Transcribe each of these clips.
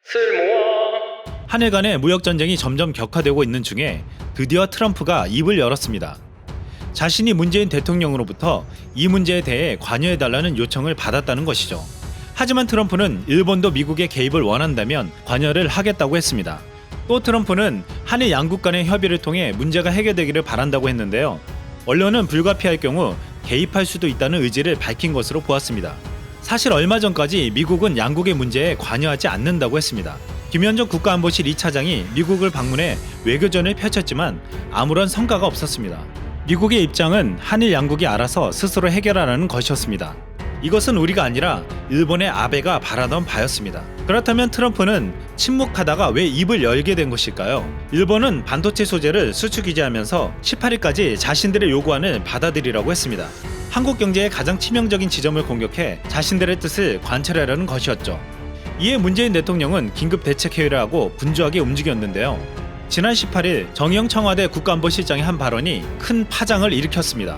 쓸모아. 한일 간의 무역전쟁이 점점 격화되고 있는 중에 드디어 트럼프가 입을 열었습니다. 자신이 문재인 대통령으로부터 이 문제에 대해 관여해달라는 요청을 받았다는 것이죠. 하지만 트럼프는 일본도 미국의 개입을 원한다면 관여를 하겠다고 했습니다. 또 트럼프는 한일 양국 간의 협의를 통해 문제가 해결되기를 바란다고 했는데요. 언론은 불가피할 경우 개입할 수도 있다는 의지를 밝힌 것으로 보았습니다. 사실 얼마 전까지 미국은 양국의 문제에 관여하지 않는다고 했습니다. 김현정 국가안보실 2차장이 미국을 방문해 외교전을 펼쳤지만 아무런 성과가 없었습니다. 미국의 입장은 한일 양국이 알아서 스스로 해결하라는 것이었습니다. 이것은 우리가 아니라 일본의 아베가 바라던 바였습니다. 그렇다면 트럼프는 침묵하다가 왜 입을 열게 된 것일까요? 일본은 반도체 소재를 수출 규제하면서 18일까지 자신들의 요구안을 받아들이라고 했습니다. 한국 경제의 가장 치명적인 지점을 공격해 자신들의 뜻을 관철하려는 것이었죠. 이에 문재인 대통령은 긴급 대책회의를 하고 분주하게 움직였는데요. 지난 18일 정의용 청와대 국가안보실장의 한 발언이 큰 파장을 일으켰습니다.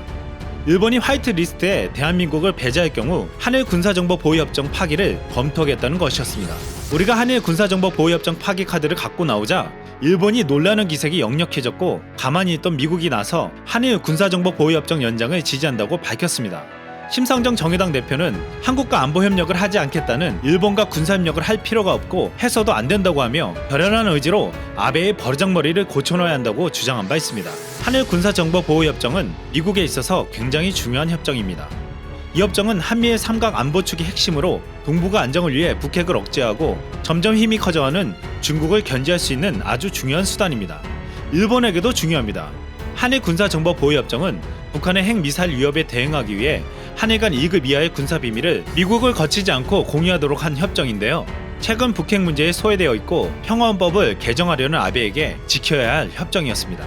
일본이 화이트 리스트에 대한민국을 배제할 경우 한일 군사정보 보호협정 파기를 검토하겠다는 것이었습니다. 우리가 한일 군사정보 보호협정 파기 카드를 갖고 나오자 일본이 놀라는 기색이 역력해졌고 가만히 있던 미국이 나서 한일 군사정보 보호협정 연장을 지지한다고 밝혔습니다. 심상정 정의당 대표는 한국과 안보협력을 하지 않겠다는 일본과 군사협력을 할 필요가 없고 해서도 안 된다고 하며 결연한 의지로 아베의 버르장머리를 고쳐넣어야 한다고 주장한 바 있습니다. 한일 군사정보보호협정은 미국에 있어서 굉장히 중요한 협정입니다. 이 협정은 한미의 삼각 안보축의 핵심으로 동북아 안정을 위해 북핵을 억제하고 점점 힘이 커져가는 중국을 견제할 수 있는 아주 중요한 수단입니다. 일본에게도 중요합니다. 한일 군사정보보호협정은 북한의 핵미사일 위협에 대응하기 위해 한일 간 1급 이하의 군사비밀을 미국을 거치지 않고 공유하도록 한 협정인데요. 최근 북핵 문제에 소외되어 있고 평화헌법을 개정하려는 아베에게 지켜야 할 협정이었습니다.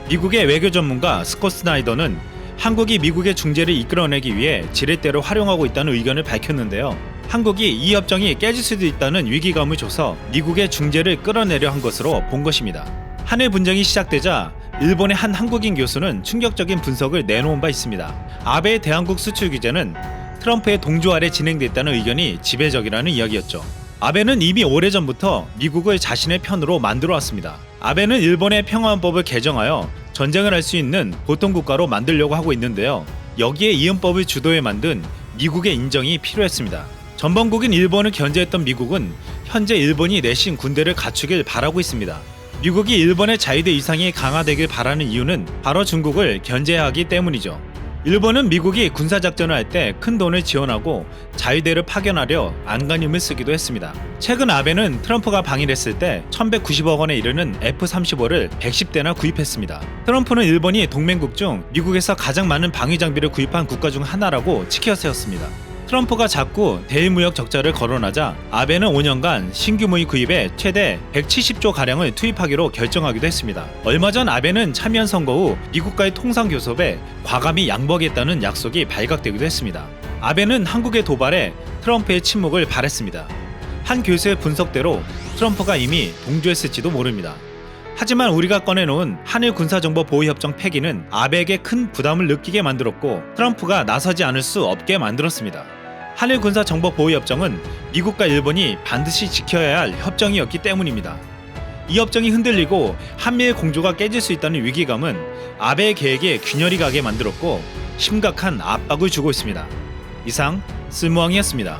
미국의 외교 전문가 스콧 스나이더는 한국이 미국의 중재를 이끌어내기 위해 지렛대로 활용하고 있다는 의견을 밝혔는데요. 한국이 이 협정이 깨질 수도 있다는 위기감을 줘서 미국의 중재를 끌어내려 한 것으로 본 것입니다. 한일 분쟁이 시작되자 일본의 한 한국인 교수는 충격적인 분석을 내놓은 바 있습니다. 아베의 대한국 수출 규제는 트럼프의 동조 아래 진행됐다는 의견이 지배적이라는 이야기였죠. 아베는 이미 오래전부터 미국을 자신의 편으로 만들어 왔습니다. 아베는 일본의 평화헌법을 개정하여 전쟁을 할 수 있는 보통국가로 만들려고 하고 있는데요. 여기에 이헌법을 주도해 만든 미국의 인정이 필요했습니다. 전범국인 일본을 견제했던 미국은 현재 일본이 내신 군대를 갖추길 바라고 있습니다. 미국이 일본의 자위대 이상이 강화되길 바라는 이유는 바로 중국을 견제해야 하기 때문이죠. 일본은 미국이 군사작전을 할 때 큰 돈을 지원하고 자위대를 파견하려 안간힘을 쓰기도 했습니다. 최근 아베는 트럼프가 방일했을 때 1190억 원에 이르는 F-35를 110대나 구입했습니다. 트럼프는 일본이 동맹국 중 미국에서 가장 많은 방위 장비를 구입한 국가 중 하나라고 치켜세웠습니다. 트럼프가 자꾸 대일무역 적자를 거론하자 아베는 5년간 신규 무기 구입에 최대 170조가량을 투입하기로 결정하기도 했습니다. 얼마 전 아베는 참여한 선거 후 미국과의 통상교섭에 과감히 양보하겠다는 약속이 발각되기도 했습니다. 아베는 한국의 도발에 트럼프의 침묵을 바랬습니다. 한 교수의 분석대로 트럼프가 이미 동조했을지도 모릅니다. 하지만 우리가 꺼내놓은 한일 군사정보보호협정 폐기는 아베에게 큰 부담을 느끼게 만들었고 트럼프가 나서지 않을 수 없게 만들었습니다. 한일 군사정보보호협정은 미국과 일본이 반드시 지켜야 할 협정이었기 때문입니다. 이 협정이 흔들리고 한미의 공조가 깨질 수 있다는 위기감은 아베의 계획에 균열이 가게 만들었고 심각한 압박을 주고 있습니다. 이상 쓸모왕이었습니다.